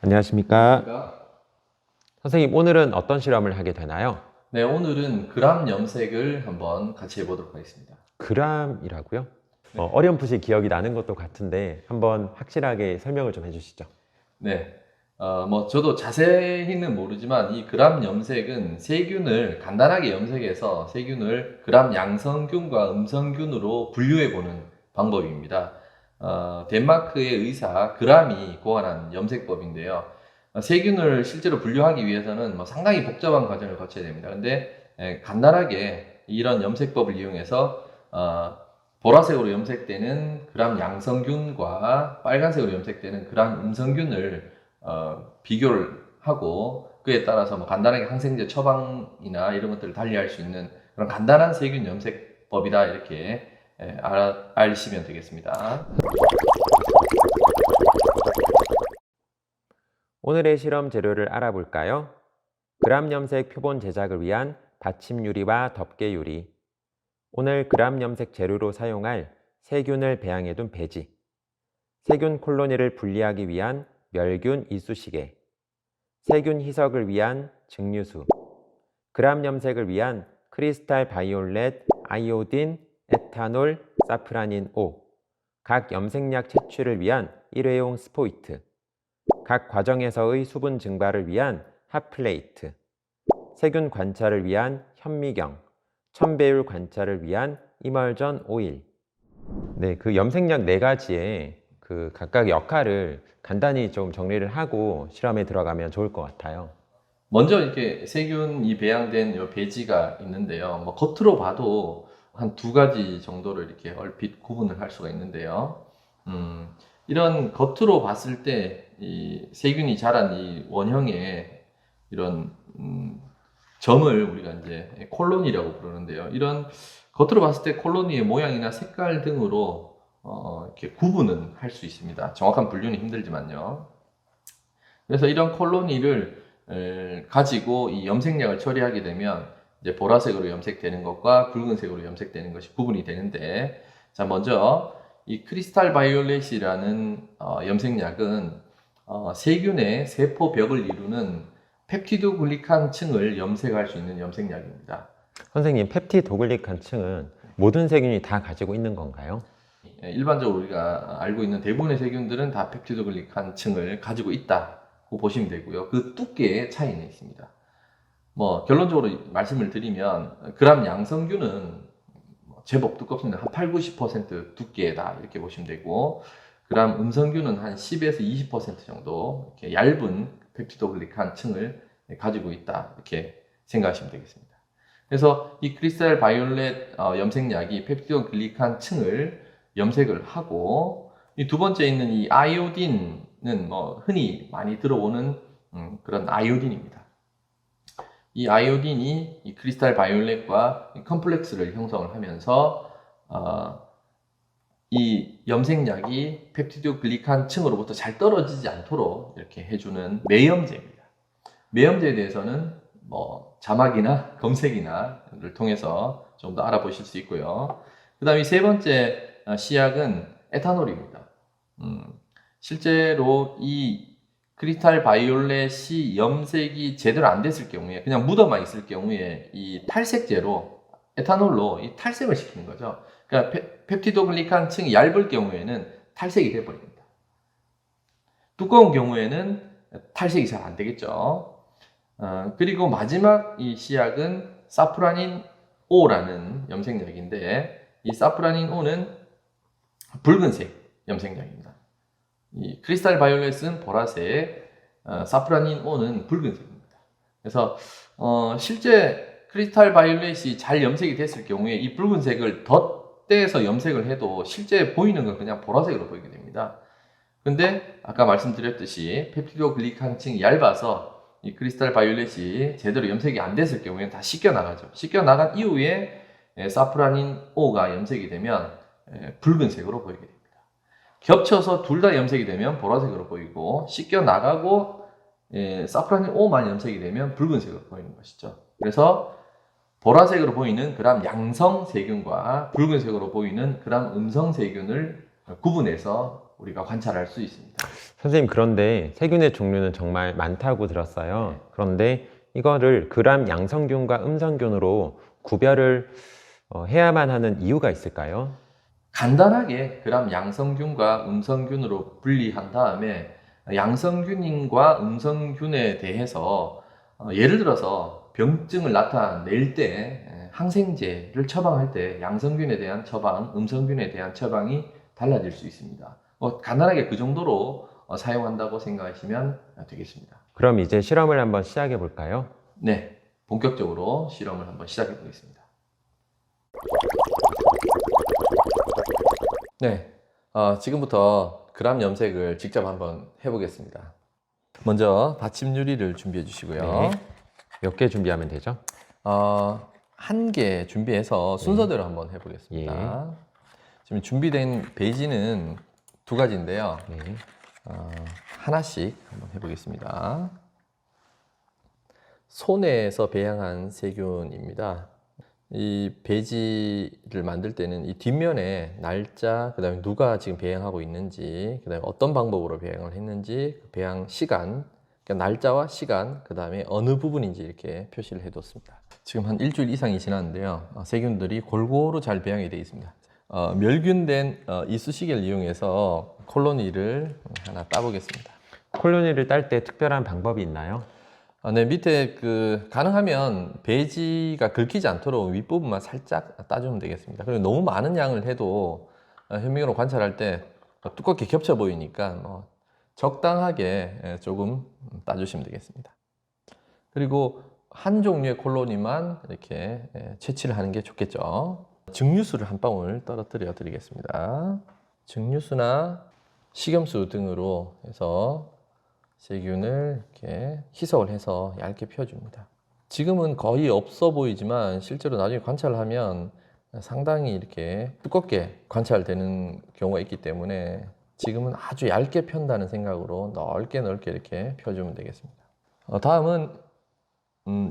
안녕하십니까. 안녕하십니까? 선생님, 오늘은 어떤 실험을 하게 되나요? 네, 오늘은 그람 염색을 한번 같이 해보도록 하겠습니다. 그람이라고요? 네. 어렴풋이 기억이 나는 것도 같은데 한번 확실하게 설명을 좀 해주시죠. 네, 저도 자세히는 모르지만 이 그람 염색은 세균을 간단하게 염색해서 세균을 그람 양성균과 음성균으로 분류해보는 방법입니다. 덴마크의 의사 그람이 고안한 염색법인데요. 세균을 실제로 분류하기 위해서는 상당히 복잡한 과정을 거쳐야 됩니다. 근데 간단하게 이런 염색법을 이용해서 보라색으로 염색되는 그람 양성균과 빨간색으로 염색되는 그람 음성균을 비교를 하고 그에 따라서 간단하게 항생제 처방이나 이런 것들을 달리할 수 있는 그런 간단한 세균 염색법이다 이렇게 알시면 되겠습니다. 오늘의 실험 재료를 알아볼까요? 그람 염색 표본 제작을 위한 받침 유리와 덮개 유리. 오늘 그람 염색 재료로 사용할 세균을 배양해둔 배지. 세균 콜로니를 분리하기 위한 멸균 이쑤시개. 세균 희석을 위한 증류수. 그람 염색을 위한 크리스탈 바이올렛, 아이오딘, 에탄올, 사프라닌 O. 각 염색약 채취를 위한 일회용 스포이트. 각 과정에서의 수분 증발을 위한 핫플레이트. 세균 관찰을 위한 현미경. 첨배율 관찰을 위한 이멀전 오일. 네, 그 염색약 4가지의 그 각각 역할을 간단히 좀 정리를 하고 실험에 들어가면 좋을 것 같아요. 먼저 이렇게 세균이 배양된 이 배지가 있는데요. 겉으로 봐도 한 2가지 정도를 이렇게 얼핏 구분을 할 수가 있는데요. 이런 겉으로 봤을 때 이 세균이 자란 이 원형의 이런 점을 우리가 이제 콜로니라고 부르는데요. 이런 겉으로 봤을 때 콜로니의 모양이나 색깔 등으로 이렇게 구분은 할 수 있습니다. 정확한 분류는 힘들지만요. 그래서 이런 콜로니를 가지고 이 염색약을 처리하게 되면 이제 보라색으로 염색되는 것과 붉은색으로 염색되는 것이 구분이 되는데, 자, 먼저 이 크리스탈 바이올렛이라는 염색약은 세균의 세포벽을 이루는 펩티드 글리칸 층을 염색할 수 있는 염색약입니다. 선생님, 펩티도글리칸 층은 모든 세균이 다 가지고 있는 건가요? 일반적으로 우리가 알고 있는 대부분의 세균들은 다 펩티드 글리칸 층을 가지고 있다고 보시면 되고요. 그 두께의 차이는 있습니다. 결론적으로 말씀을 드리면 그람 양성균은 제법 두껍습니다. 한 8-90% 두께다 이렇게 보시면 되고, 그람 음성균은 한 10에서 20% 정도 이렇게 얇은 펩티도글리칸 층을 가지고 있다 이렇게 생각하시면 되겠습니다. 그래서 이 크리스탈 바이올렛 염색약이 펩티도글리칸 층을 염색을 하고, 이 두 번째 있는 이 아이오딘은 흔히 많이 들어오는 그런 아이오딘입니다. 이 아이오딘이 이 크리스탈 바이올렛과 컴플렉스를 형성을 하면서 이 염색약이 펩티드 글리칸 층으로부터 잘 떨어지지 않도록 이렇게 해주는 매염제입니다. 매염제에 대해서는 자막이나 검색이나를 통해서 좀 더 알아보실 수 있고요. 그 다음에 세 번째 시약은 에탄올입니다. 실제로 이 크리스탈 바이올렛이 염색이 제대로 안 됐을 경우에, 그냥 묻어만 있을 경우에 이 탈색제로 에탄올로 이 탈색을 시키는 거죠. 그러니까 펩티도글리칸 층이 얇을 경우에는 탈색이 돼버립니다. 두꺼운 경우에는 탈색이 잘 안 되겠죠. 그리고 마지막 이 시약은 사프라닌 O라는 염색약인데, 이 사프라닌 O는 붉은색 염색약입니다. 이 크리스탈 바이올렛은 보라색, 사프라닌 O는 붉은색입니다. 그래서 실제 크리스탈 바이올렛이 잘 염색이 됐을 경우에 이 붉은색을 덧대서 염색을 해도 실제 보이는 건 그냥 보라색으로 보이게 됩니다. 근데 아까 말씀드렸듯이 펩티도글리칸층이 얇아서 이 크리스탈 바이올렛이 제대로 염색이 안 됐을 경우에는 다 씻겨나가죠. 씻겨나간 이후에 사프라닌 O가 염색이 되면 붉은색으로 보이게 됩니다. 겹쳐서 둘 다 염색이 되면 보라색으로 보이고, 씻겨나가고 사프라닌 O만 염색이 되면 붉은색으로 보이는 것이죠. 그래서 보라색으로 보이는 그람 양성 세균과 붉은색으로 보이는 그람 음성 세균을 구분해서 우리가 관찰할 수 있습니다. 선생님, 그런데 세균의 종류는 정말 많다고 들었어요. 네. 그런데 이거를 그람 양성균과 음성균으로 구별을 해야만 하는 이유가 있을까요? 간단하게 그람 양성균과 음성균으로 분리한 다음에 양성균과 음성균에 대해서 예를 들어서 병증을 나타낼 때 항생제를 처방할 때 양성균에 대한 처방, 음성균에 대한 처방이 달라질 수 있습니다. 간단하게 그 정도로 사용한다고 생각하시면 되겠습니다. 그럼 이제 실험을 한번 시작해 볼까요? 네, 본격적으로 실험을 한번 시작해 보겠습니다. 네, 지금부터 그람 염색을 직접 한번 해보겠습니다. 먼저 받침 유리를 준비해 주시고요. 네. 몇 개 준비하면 되죠? 한 개 준비해서 순서대로 한번 해보겠습니다. 지금 준비된 베이지는 두 가지인데요. 네. 하나씩 한번 해보겠습니다. 손에서 배양한 세균입니다. 이 배지를 만들 때는 이 뒷면에 날짜, 그 다음에 누가 지금 배양하고 있는지, 그 다음에 어떤 방법으로 배양을 했는지, 그 배양 시간, 그러니까 날짜와 시간, 그 다음에 어느 부분인지 이렇게 표시를 해뒀습니다. 지금 한 일주일 이상이 지났는데요. 세균들이 골고루 잘 배양이 되어 있습니다. 멸균된 이쑤시개를 이용해서 콜로니를 하나 따보겠습니다. 콜로니를 딸 때 특별한 방법이 있나요? 네, 밑에 가능하면 배지가 긁히지 않도록 윗부분만 살짝 따주면 되겠습니다. 그리고 너무 많은 양을 해도 현미경으로 관찰할 때 두껍게 겹쳐 보이니까 적당하게 조금 따주시면 되겠습니다. 그리고 한 종류의 콜로니만 이렇게 채취를 하는 게 좋겠죠. 증류수를 한 방울 떨어뜨려 드리겠습니다. 증류수나 식염수 등으로 해서 세균을 이렇게 희석을 해서 얇게 펴줍니다. 지금은 거의 없어 보이지만 실제로 나중에 관찰을 하면 상당히 이렇게 두껍게 관찰되는 경우가 있기 때문에 지금은 아주 얇게 편다는 생각으로 넓게 이렇게 펴주면 되겠습니다. 다음은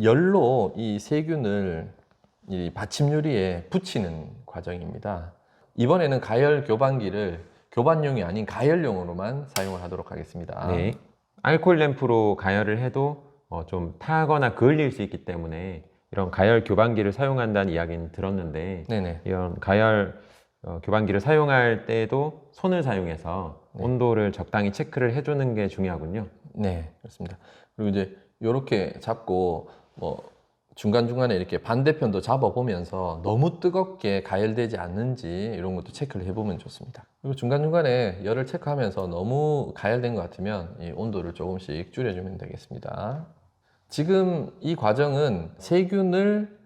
열로 이 세균을 이 받침 유리에 붙이는 과정입니다. 이번에는 가열 교반기를 교반용이 아닌 가열용으로만 사용을 하도록 하겠습니다. 네. 알코올 램프로 가열을 해도 좀 타거나 그을릴 수 있기 때문에 이런 가열 교반기를 사용한다는 이야기는 들었는데, 네네. 이런 가열 교반기를 사용할 때도 손을 사용해서 네. 온도를 적당히 체크를 해주는 게 중요하군요. 네, 그렇습니다. 그리고 이제 이렇게 잡고 중간중간에 이렇게 반대편도 잡아보면서 너무 뜨겁게 가열되지 않는지 이런 것도 체크를 해보면 좋습니다. 그리고 중간중간에 열을 체크하면서 너무 가열된 것 같으면 이 온도를 조금씩 줄여주면 되겠습니다. 지금 이 과정은 세균을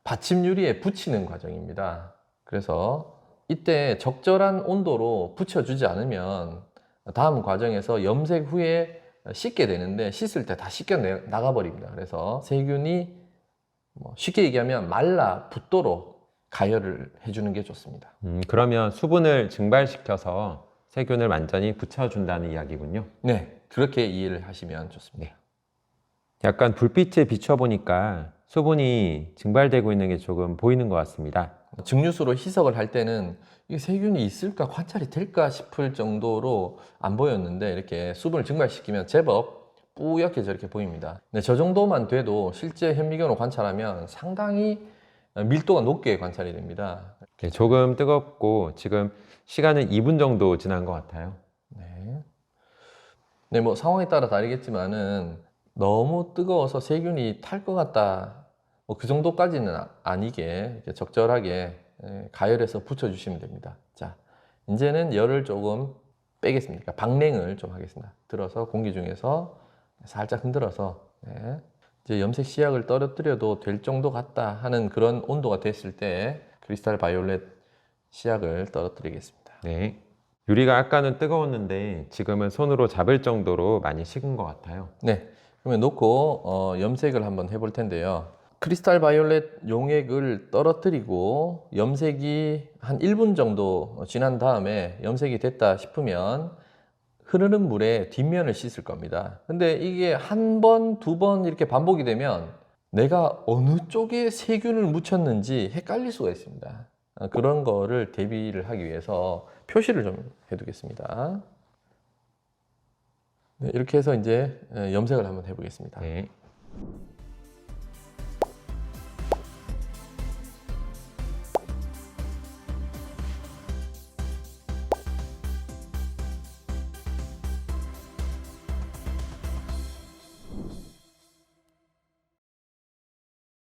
받침 유리에 붙이는 과정입니다. 그래서 이때 적절한 온도로 붙여주지 않으면 다음 과정에서 염색 후에 씻게 되는데 씻을 때 다 씻겨 나가버립니다. 그래서 세균이 쉽게 얘기하면 말라 붙도록 가열을 해주는 게 좋습니다. 그러면 수분을 증발시켜서 세균을 완전히 붙여준다는 이야기군요. 네, 그렇게 이해를 하시면 좋습니다. 약간 불빛에 비춰보니까 수분이 증발되고 있는 게 조금 보이는 것 같습니다. 증류수로 희석을 할 때는 이게 세균이 있을까 관찰이 될까 싶을 정도로 안 보였는데 이렇게 수분을 증발시키면 제법 뿌옇게 저렇게 보입니다. 네, 저 정도만 돼도 실제 현미경으로 관찰하면 상당히 밀도가 높게 관찰이 됩니다. 네, 조금 뜨겁고 지금 시간은 2분 정도 지난 것 같아요. 네. 네, 상황에 따라 다르겠지만은 너무 뜨거워서 세균이 탈 것 같다. 그 정도까지는 아니게 이렇게 적절하게 가열해서 붙여주시면 됩니다. 자, 이제는 열을 조금 빼겠습니다. 그러니까 방냉을 좀 하겠습니다. 들어서 공기 중에서 살짝 흔들어서 이제 염색 시약을 떨어뜨려도 될 정도 같다 하는 그런 온도가 됐을 때 크리스탈 바이올렛 시약을 떨어뜨리겠습니다. 네. 유리가 아까는 뜨거웠는데 지금은 손으로 잡을 정도로 많이 식은 것 같아요. 네. 그러면 놓고 염색을 한번 해볼 텐데요. 크리스탈 바이올렛 용액을 떨어뜨리고 염색이 한 1분 정도 지난 다음에 염색이 됐다 싶으면 흐르는 물에 뒷면을 씻을 겁니다. 근데 이게 한 번, 두 번 이렇게 반복이 되면 내가 어느 쪽에 세균을 묻혔는지 헷갈릴 수가 있습니다. 그런 거를 대비를 하기 위해서 표시를 좀 해두겠습니다. 네, 이렇게 해서 이제 염색을 한번 해보겠습니다. 네.